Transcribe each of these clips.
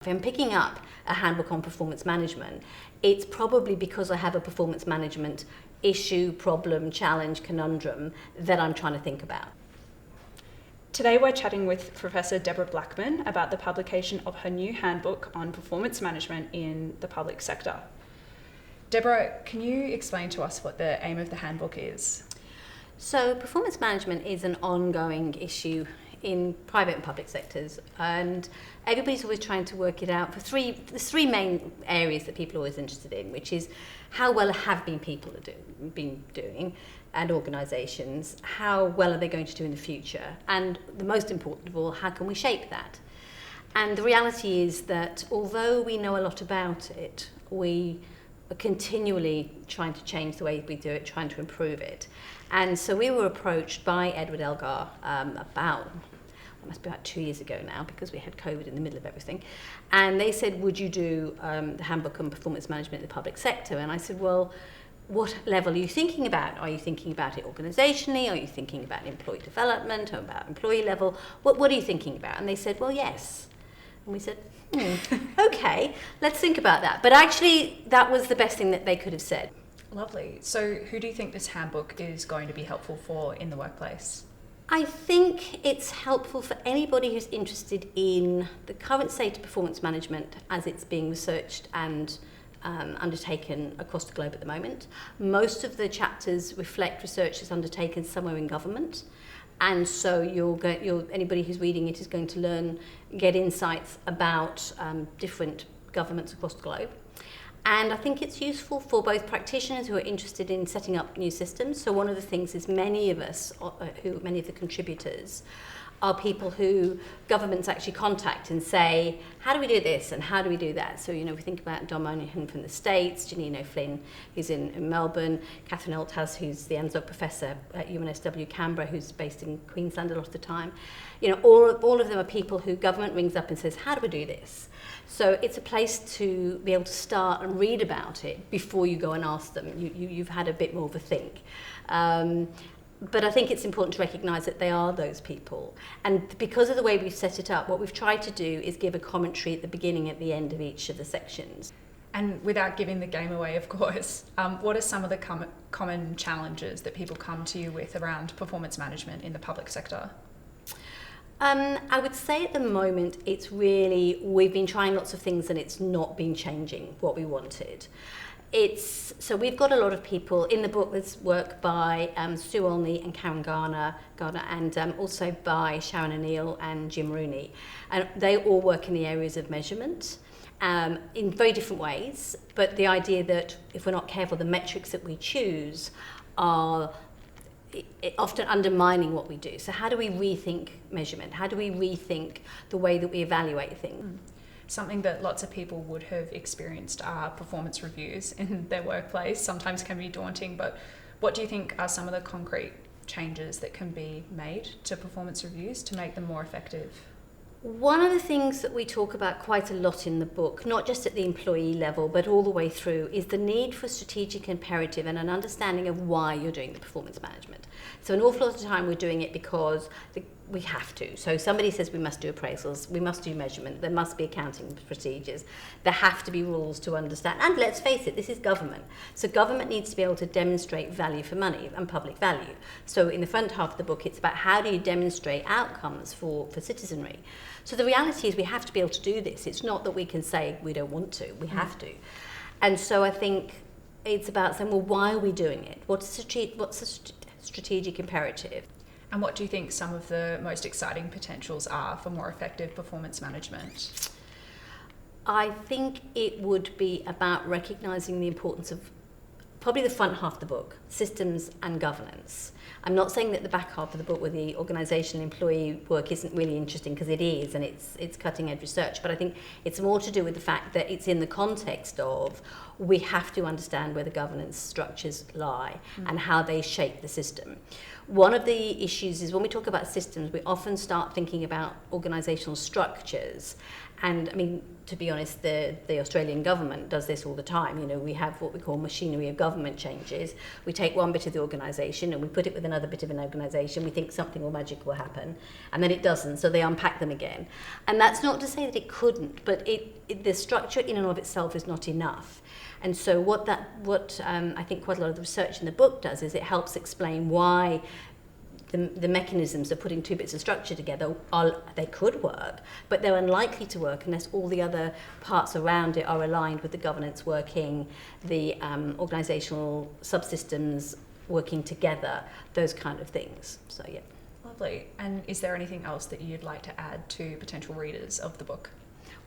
If I'm picking up a handbook on performance management, it's probably because I have a performance management issue, problem, challenge, conundrum that I'm trying to think about. Today we're chatting with Professor Deborah Blackman about the publication of her new handbook on performance management in the public sector. Deborah, can you explain to us what the aim of the handbook is? So performance management is an ongoing issue in private and public sectors, and everybody's always trying to work it out for there's three main areas that people are always interested in, which is how well have people been doing, and organisations, how well are they going to do in the future, and the most important of all, how can we shape that? And the reality is that although we know a lot about it, we are continually trying to change the way we do it, trying to improve it. And so we were approached by Edward Elgar it must be about 2 years ago now, because we had COVID in the middle of everything. And they said, would you do the handbook on performance management in the public sector? And I said, well, what level are you thinking about? Are you thinking about it organisationally? Are you thinking about employee development or about employee level? What are you thinking about? And they said, well, yes. And we said, okay, let's think about that. But actually, that was the best thing that they could have said. Lovely. So who do you think this handbook is going to be helpful for in the workplace? I think it's helpful for anybody who's interested in the current state of performance management as it's being researched and undertaken across the globe at the moment. Most of the chapters reflect research that's undertaken somewhere in government, and so anybody who's reading it is going to get insights about different governments across the globe. And I think it's useful for both practitioners who are interested in setting up new systems. So one of the things is many of the contributors are people who governments actually contact and say, how do we do this and how do we do that? So, we think about Dom Moynihan from the States, Janine O'Flynn, who's in Melbourne, Catherine Althaus, who's the ANZOG professor at UNSW Canberra, who's based in Queensland a lot of the time. All of them are people who government rings up and says, how do we do this? So it's a place to be able to start and read about it before you go and ask them. You've had a bit more of a think. But I think it's important to recognise that they are those people. And because of the way we've set it up, what we've tried to do is give a commentary at the beginning and at the end of each of the sections. And without giving the game away, of course, what are some of the common challenges that people come to you with around performance management in the public sector? I would say at the moment we've been trying lots of things and it's not been changing what we wanted. So we've got a lot of people in the book. There's work by Sue Olney and Karen Garner, and also by Sharon O'Neill and Jim Rooney, and they all work in the areas of measurement in very different ways. But the idea that if we're not careful, the metrics that we choose are often undermining what we do. So how do we rethink measurement? How do we rethink the way that we evaluate things? Something that lots of people would have experienced are performance reviews in their workplace. Sometimes can be daunting, but what do you think are some of the concrete changes that can be made to performance reviews to make them more effective? One of the things that we talk about quite a lot in the book, not just at the employee level, but all the way through, is the need for strategic imperative and an understanding of why you're doing the performance management. So an awful lot of the time we're doing it because we have to. So somebody says we must do appraisals, we must do measurement, there must be accounting procedures, there have to be rules to understand. And let's face it, this is government. So government needs to be able to demonstrate value for money and public value. So in the front half of the book, it's about how do you demonstrate outcomes for citizenry. So the reality is we have to be able to do this. It's not that we can say we don't want to, we have to. And so I think it's about saying, well, why are we doing it? What's the strategic imperative? And what do you think some of the most exciting potentials are for more effective performance management? I think it would be about recognising the importance of probably the front half of the book, systems and governance. I'm not saying that the back half of the book where the organisational employee work isn't really interesting, because it is, and it's cutting edge research, but I think it's more to do with the fact that it's in the context of we have to understand where the governance structures lie and how they shape the system. One of the issues is when we talk about systems, we often start thinking about organisational structures. And I mean, to be honest, the Australian government does this all the time. You know, we have what we call machinery of government changes. We take one bit of the organisation and we put it with another bit of an organisation. We think something or magic will happen, and then it doesn't. So they unpack them again. And that's not to say that it couldn't, but the structure in and of itself is not enough. And so what I think quite a lot of the research in the book does is it helps explain why the mechanisms of putting two bits of structure together they could work, but they're unlikely to work unless all the other parts around it are aligned with the governance working, the organisational subsystems working together, those kind of things. So yeah. Lovely. And is there anything else that you'd like to add to potential readers of the book?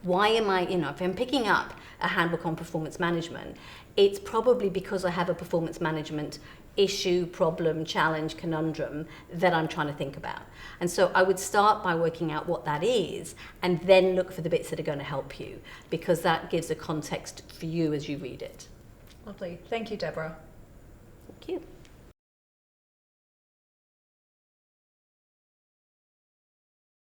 Why am I, if I'm picking up a handbook on performance management, it's probably because I have a performance management issue, problem, challenge, conundrum that I'm trying to think about. And so I would start by working out what that is and then look for the bits that are going to help you, because that gives a context for you as you read it. Lovely. Thank you, Deborah. Thank you.